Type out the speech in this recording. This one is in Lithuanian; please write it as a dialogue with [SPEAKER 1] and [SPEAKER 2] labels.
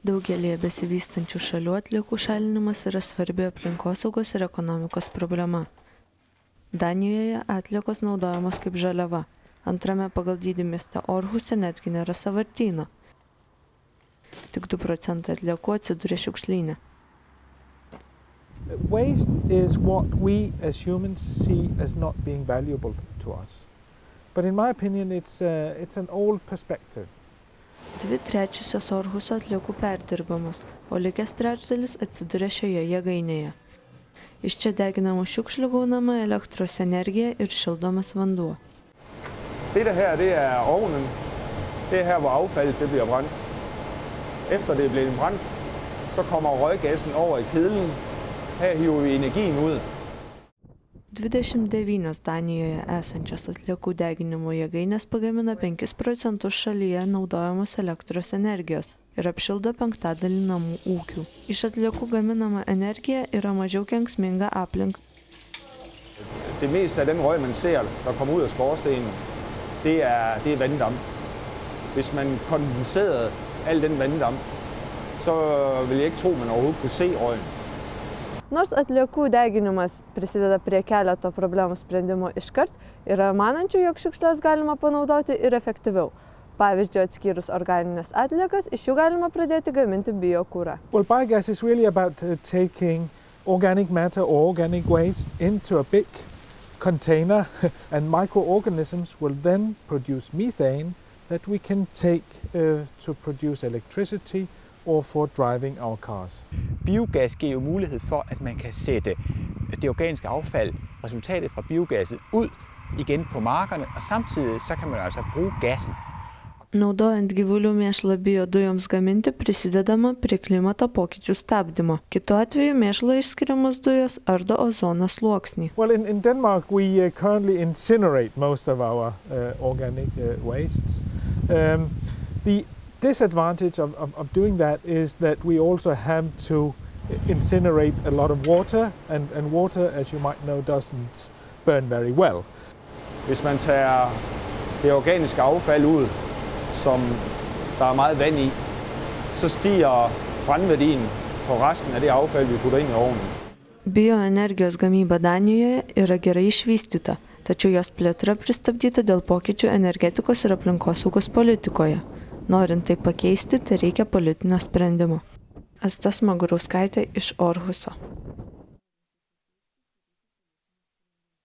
[SPEAKER 1] Daugelį besivystančių šalių atliekų šalinimas yra svarbi aplinkosaugos ir ekonomikos problema. Danijoje atliekos naudojamos kaip žaliava. Antrame pagal dydį mieste Orhuse netgi nėra sąvartyno. Tik 2% atliekų atsiduria šiukšlyne.
[SPEAKER 2] Waste is what we as humans see as not being valuable to us. But in my opinion it's an old perspective.
[SPEAKER 1] 2/3 Orhuso atliekų perdirbamos, o likęs trečdalis atsiduria šioje jėgainėje. Iš čia deginamų šiukšlių gaunama elektros energija ir šildomas vanduo.
[SPEAKER 3] Dette her, det er ovnen. Det er her, hvor affaldet det bliver brændt. Efter det er blevet brændt, så kommer røggassen over i kedlen. Her hiver vi energien ud.
[SPEAKER 1] 29 Danijoje esančios atliekų deginimo jėgainės pagamina 5% šalyje naudojamos elektros energijos ir apšildo 1/5 namų ūkių. Iš atliekų gaminama energija yra mažiau kenksminga aplinkai.
[SPEAKER 3] Det meste af den røg, man ser, der kommer ud af skorstenen, det er vanddamp. Hvis man kondenserede al den vanddamp, så vil jeg ikke tro, man overhovedet kunne se røgen.
[SPEAKER 1] Nors atliekų deginimas prisideda prie keleto problemų sprendimo iškart, yra manančių, jog šiukšles galima panaudoti ir efektyviau. Pavyzdžiui, atskyrus organinės atliekas, iš jų galima pradėti gaminti biokurą.
[SPEAKER 2] Well, biogas is really about taking organic matter or organic waste into a big container and microorganisms will then produce methane that we can take to produce electricity or for driving our cars.
[SPEAKER 4] Biogas giver jo mulighed for, at man kan sætte det organiske affald, resultatet fra biogaset, ud igen på markerne, og samtidig så kan man altså bruge gassen.
[SPEAKER 1] Naudojant gyvulių mėšlą biodujoms gaminti prisidedama prie klimato pokyčių stabdymo. Kitu atveju mėšlo išskiriamos dujos ardo ozono sluoksnį.
[SPEAKER 2] Well, in Denmark we currently incinerate most of our organic wastes. The disadvantage of doing that is that we also have to incinerate a lot of water, and water, as you might know, doesn't burn very well.
[SPEAKER 3] Hvis man tager det organiske affald ud, som der er meget vand i, så stiger brændværdien på resten af det affald, vi putter ind i ovnen.
[SPEAKER 1] Bioenergijos gamyba Danijoje yra gerai išvystyta, tačiau jos plėtra pristabdyta dėl pokyčių energetikos ir aplinkosaugos politikoje. Norint tai pakeisti, tai reikia politinio sprendimo. Asta Smagurauskaitė iš Orhuso.